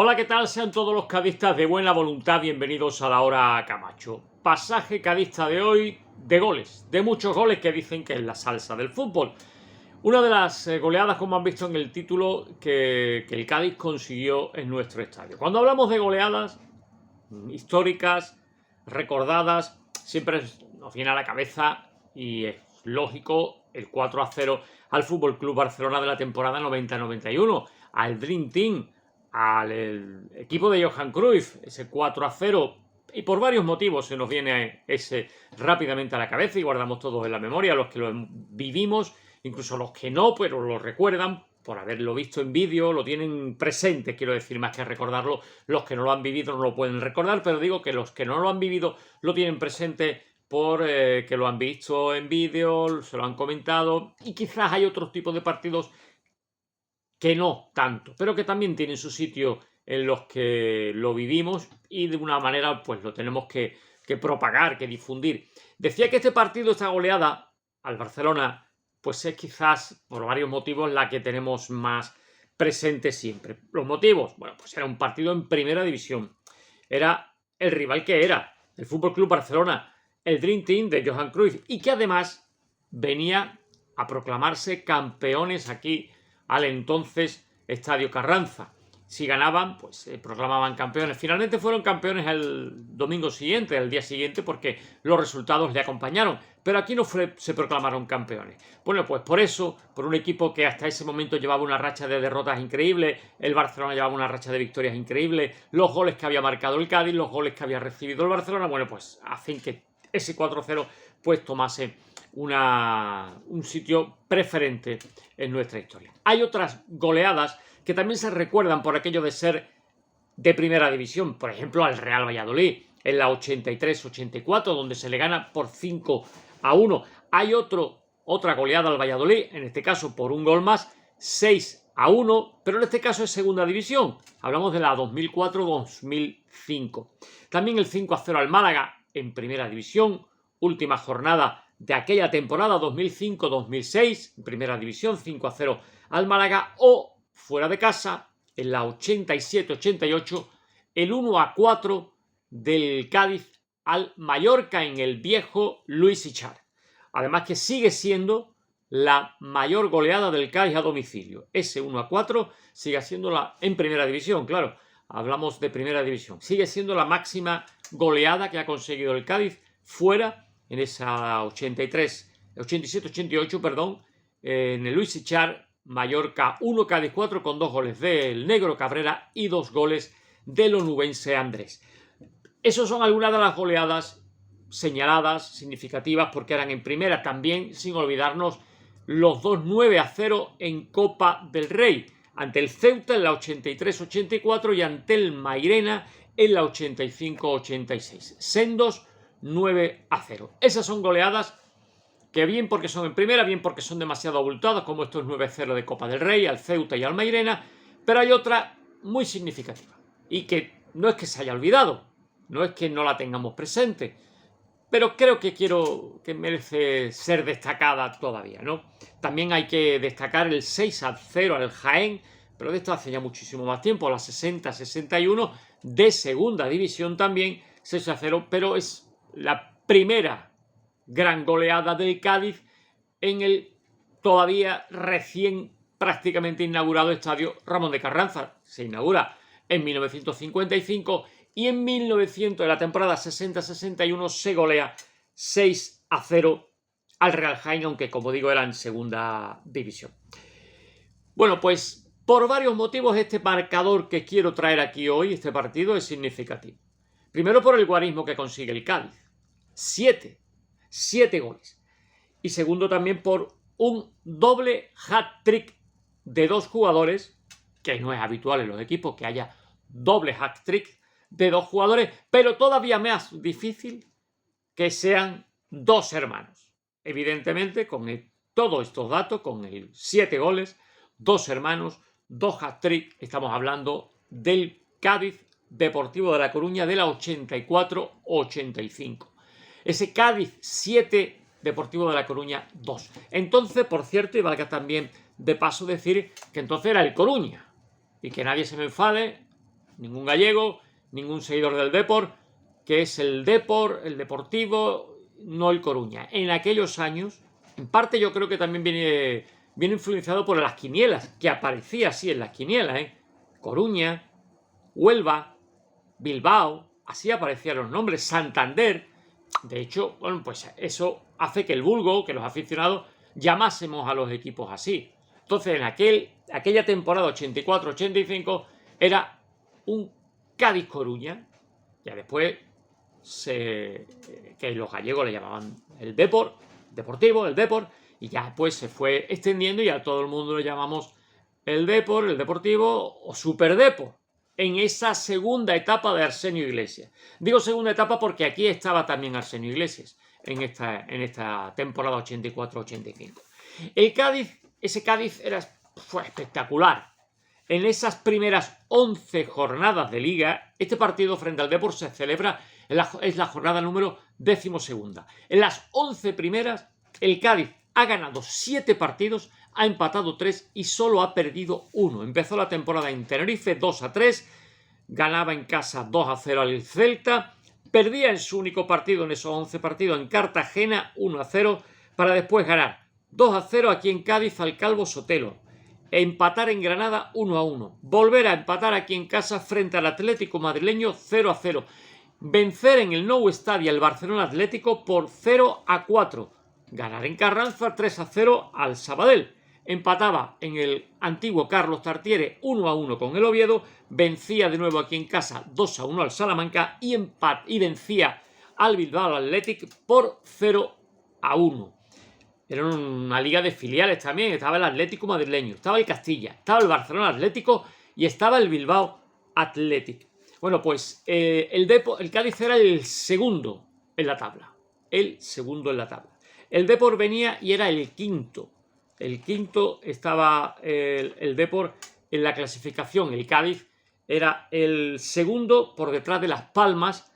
Hola, ¿qué tal? Sean todos los cadistas de buena voluntad bienvenidos a la hora Camacho. Pasaje cadista de hoy de goles, de muchos goles que dicen que es la salsa del fútbol. Una de las goleadas, como han visto en el título, que el Cádiz consiguió en nuestro estadio. Cuando hablamos de goleadas históricas, recordadas, siempre nos viene a la cabeza, y es lógico, el 4-0 al Fútbol Club Barcelona de la temporada 90-91, al Dream Team, al equipo de Johan Cruyff, ese 4-0, y por varios motivos se nos viene ese rápidamente a la cabeza y guardamos todos en la memoria, los que lo vivimos, incluso los que no, pero lo recuerdan por haberlo visto en vídeo, lo tienen presente, quiero decir, más que recordarlo. Los que no lo han vivido no lo pueden recordar, pero digo que los que no lo han vivido lo tienen presente por que lo han visto en vídeo, se lo han comentado, y quizás hay otros tipos de partidos que no tanto, pero que también tienen su sitio en los que lo vivimos y de una manera pues lo tenemos que propagar, que difundir. Decía que este partido, esta goleada al Barcelona, pues es quizás por varios motivos la que tenemos más presente siempre. Los motivos, bueno, pues era un partido en primera división, era el rival que era, el Fútbol Club Barcelona, el Dream Team de Johan Cruyff, y que además venía a proclamarse campeones aquí al entonces Estadio Carranza. Si ganaban, pues se proclamaban campeones. Finalmente fueron campeones el domingo siguiente, el día siguiente, porque los resultados le acompañaron. Pero aquí no se proclamaron campeones. Bueno, pues por eso, por un equipo que hasta ese momento llevaba una racha de derrotas increíble, el Barcelona llevaba una racha de victorias increíble, los goles que había marcado el Cádiz, los goles que había recibido el Barcelona, bueno, pues hacen que ese 4-0 pues tomase un sitio preferente en nuestra historia. Hay otras goleadas que también se recuerdan por aquello de ser de primera división, por ejemplo al Real Valladolid en la 83-84, donde se le gana por 5-1. Hay otra goleada al Valladolid, en este caso por un gol más, 6-1, pero en este caso es segunda división. Hablamos de la 2004-2005. También el 5-0 al Málaga en primera división, última jornada de aquella temporada 2005-2006, en primera división, 5-0 al Málaga, o fuera de casa, en la 87-88, el 1-4 del Cádiz al Mallorca en el viejo Luis Ichar. Además que sigue siendo la mayor goleada del Cádiz a domicilio. Ese 1-4 sigue siendo en primera división, claro, hablamos de primera división. Sigue siendo la máxima goleada que ha conseguido el Cádiz fuera en esa 87-88, perdón, en el Luis Ichar. Mallorca 1, Cádiz 4, con 2 goles del Negro Cabrera y 2 goles del onubense Andrés. Esas son algunas de las goleadas señaladas, significativas, porque eran en primera. También, sin olvidarnos, los 2 9-0 en Copa del Rey, ante el Ceuta en la 83-84 y ante el Mairena en la 85-86. Sendos 9-0. Esas son goleadas que bien porque son en primera, bien porque son demasiado abultadas, como estos 9-0 de Copa del Rey, al Ceuta y al Mairena, pero hay otra muy significativa, y que no es que se haya olvidado, no es que no la tengamos presente, pero creo que merece ser destacada todavía, ¿no? También hay que destacar el 6-0 al Jaén, pero de esto hace ya muchísimo más tiempo, la 60-61 de segunda división también, 6-0, pero es la primera gran goleada del Cádiz en el todavía recién prácticamente inaugurado estadio Ramón de Carranza. Se inaugura en 1955 y en la temporada 60-61 se golea 6-0 al Real Jaén, aunque como digo era en segunda división. Bueno, pues por varios motivos este marcador que quiero traer aquí hoy, este partido, es significativo. Primero por el guarismo que consigue el Cádiz. 7 goles. Y segundo también por un doble hat-trick de 2 jugadores, que no es habitual en los equipos que haya doble hat-trick de 2 jugadores, pero todavía más difícil que sean 2 hermanos. Evidentemente, con todos estos datos, con el 7 goles, 2 hermanos, 2 hat-trick, estamos hablando del Cádiz Deportivo de La Coruña de la 84-85. Ese Cádiz 7, Deportivo de La Coruña 2. Entonces, por cierto, y valga también de paso decir que entonces era el Coruña. Y que nadie se me enfade, ningún gallego, ningún seguidor del Depor, que es el Depor, el Deportivo, no el Coruña. En aquellos años, en parte yo creo que también viene influenciado por las quinielas, que aparecía así en las quinielas, Coruña, Huelva, Bilbao, así aparecían los nombres, Santander. De hecho, bueno, pues eso hace que el vulgo, que los aficionados, llamásemos a los equipos así. Entonces, en aquella temporada 84-85 era un Cádiz-Coruña. Ya después, que los gallegos le llamaban el Depor, Deportivo, el Depor, y ya después se fue extendiendo y a todo el mundo le llamamos el Depor, el Deportivo o Super Depor, en esa segunda etapa de Arsenio Iglesias. Digo segunda etapa porque aquí estaba también Arsenio Iglesias en esta temporada 84-85. El Cádiz, ese Cádiz fue espectacular. En esas primeras 11 jornadas de liga, este partido frente al Depor se celebra, es la jornada número 12ª. En las 11 primeras, el Cádiz ha ganado 7 partidos, ha empatado 3 y solo ha perdido 1. Empezó la temporada en Tenerife 2-3, ganaba en casa 2-0 al Celta, perdía en su único partido en esos 11 partidos en Cartagena 1-0, para después ganar 2-0 aquí en Cádiz al Calvo Sotelo, empatar en Granada 1-1, volver a empatar aquí en casa frente al Atlético madrileño 0-0, vencer en el Nou Estadio al Barcelona Atlético por 0-4, ganar en Carranza 3-0 al Sabadell, empataba en el antiguo Carlos Tartiere 1-1 con el Oviedo, vencía de nuevo aquí en casa 2-1 al Salamanca y vencía al Bilbao Athletic por 0-1. Era una liga de filiales también, estaba el Atlético madrileño, estaba el Castilla, estaba el Barcelona Atlético y estaba el Bilbao Athletic. Bueno, pues el Cádiz era el segundo en la tabla. El segundo en la tabla. El Depor venía y era el quinto. El quinto estaba el Depor en la clasificación. El Cádiz era el segundo por detrás de Las Palmas.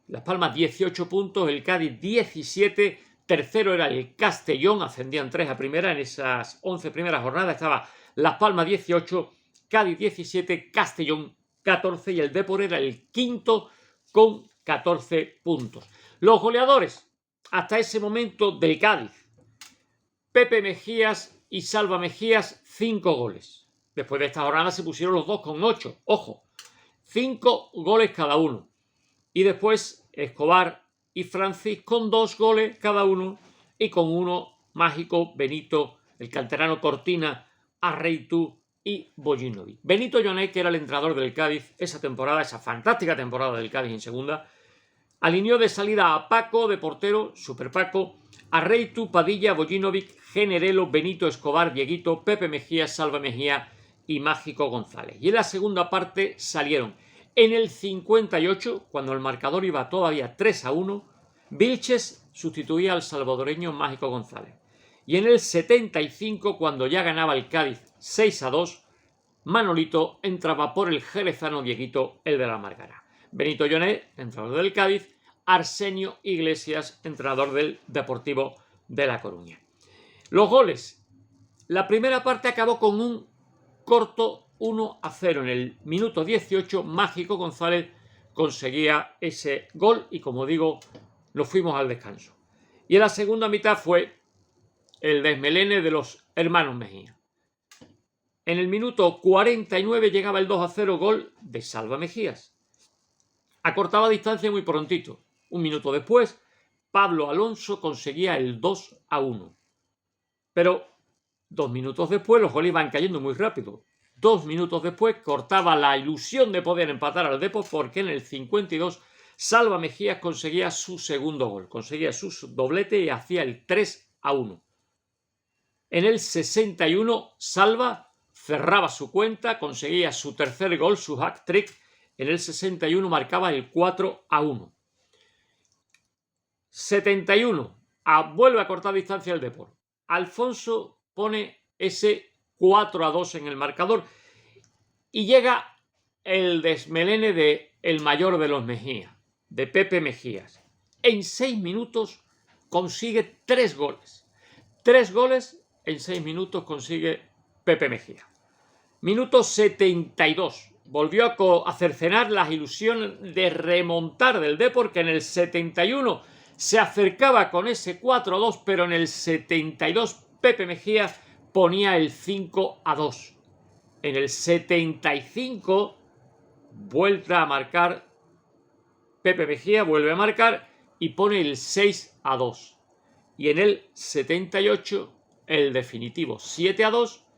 Las Palmas 18 puntos, el Cádiz 17. Tercero era el Castellón, ascendían 3 a primera. En esas 11 primeras jornadas estaba Las Palmas 18, Cádiz 17, Castellón 14 y el Depor era el quinto con 14 puntos. Los goleadores hasta ese momento del Cádiz: Pepe Mejías y Salva Mejías, 5 goles. Después de esta jornada se pusieron los dos con 8. Ojo, 5 goles cada uno. Y después Escobar y Francis con 2 goles cada uno y con uno mágico Benito, el canterano Cortina, Arreitu y Bojinovic. Benito Llonet, que era el entrenador del Cádiz esa temporada, esa fantástica temporada del Cádiz en segunda, alineó de salida a Paco de portero, Super Paco, Arreitu, Padilla, Bojinovic, Generelo, Benito, Escobar, Dieguito, Pepe Mejía, Salva Mejía y Mágico González. Y en la segunda parte salieron en el 58, cuando el marcador iba todavía 3-1, Vilches sustituía al salvadoreño Mágico González. Y en el 75, cuando ya ganaba el Cádiz 6-2, Manolito entraba por el jerezano Dieguito, el de la Margara. Benito Llonet, entrenador del Cádiz, Arsenio Iglesias, entrenador del Deportivo de La Coruña. Los goles. La primera parte acabó con un corto 1-0. En el minuto 18, Mágico González conseguía ese gol y, como digo, nos fuimos al descanso. Y en la segunda mitad fue el desmelene de los hermanos Mejía. En el minuto 49 llegaba el 2-0, gol de Salva Mejías. Acortaba distancia muy prontito. Un minuto después, Pablo Alonso conseguía el 2-1. Pero 2 minutos después los goles iban cayendo muy rápido. 2 minutos después cortaba la ilusión de poder empatar al Depor, porque en el 52 Salva Mejías conseguía su segundo gol. Conseguía su doblete y hacía el 3-1. En el 61 Salva cerraba su cuenta, conseguía su tercer gol, su hat-trick. En el 61 marcaba el 4-1. 71. Vuelve a cortar distancia el Depor. Alfonso pone ese 4-2 en el marcador y llega el desmelene de el mayor de los Mejía, de Pepe Mejías. En 6 minutos consigue 3 goles. 3 goles en 6 minutos consigue Pepe Mejía. Minuto 72. volvió a cercenar las ilusiones de remontar del Depor, que en el 71 se acercaba con ese 4-2, pero en el 72 Pepe Mejía ponía el 5-2. En el 75 vuelve a marcar Pepe Mejía, vuelve a marcar y pone el 6-2. Y en el 78 el definitivo 7-2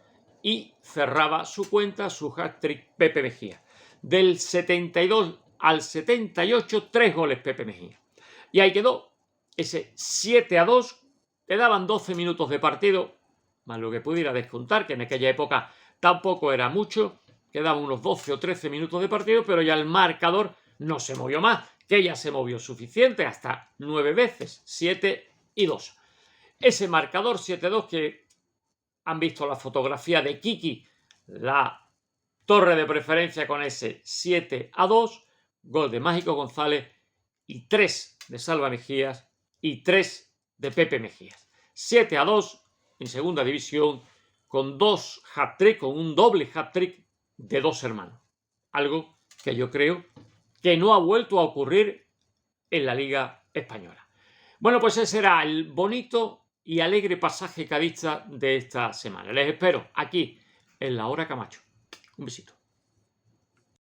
y cerraba su cuenta, su hat-trick Pepe Mejía. Del 72 al 78, 3 goles Pepe Mejía. Y ahí quedó ese 7-2. Le daban 12 minutos de partido, más lo que pudiera descontar, que en aquella época tampoco era mucho. Quedaban unos 12 o 13 minutos de partido, pero ya el marcador no se movió más, que ya se movió suficiente, hasta 9 veces, 7-2. Ese marcador 7-2 que han visto la fotografía de Kiki, la torre de preferencia con ese 7-2, gol de Mágico González y 3 de Salva Mejías y 3 de Pepe Mejías. 7-2 en segunda división con dos hat-trick, con un doble hat-trick de dos hermanos. Algo que yo creo que no ha vuelto a ocurrir en la Liga Española. Bueno, pues ese era el bonito y alegre pasaje cadista de esta semana. Les espero aquí en La Hora Camacho. Un besito.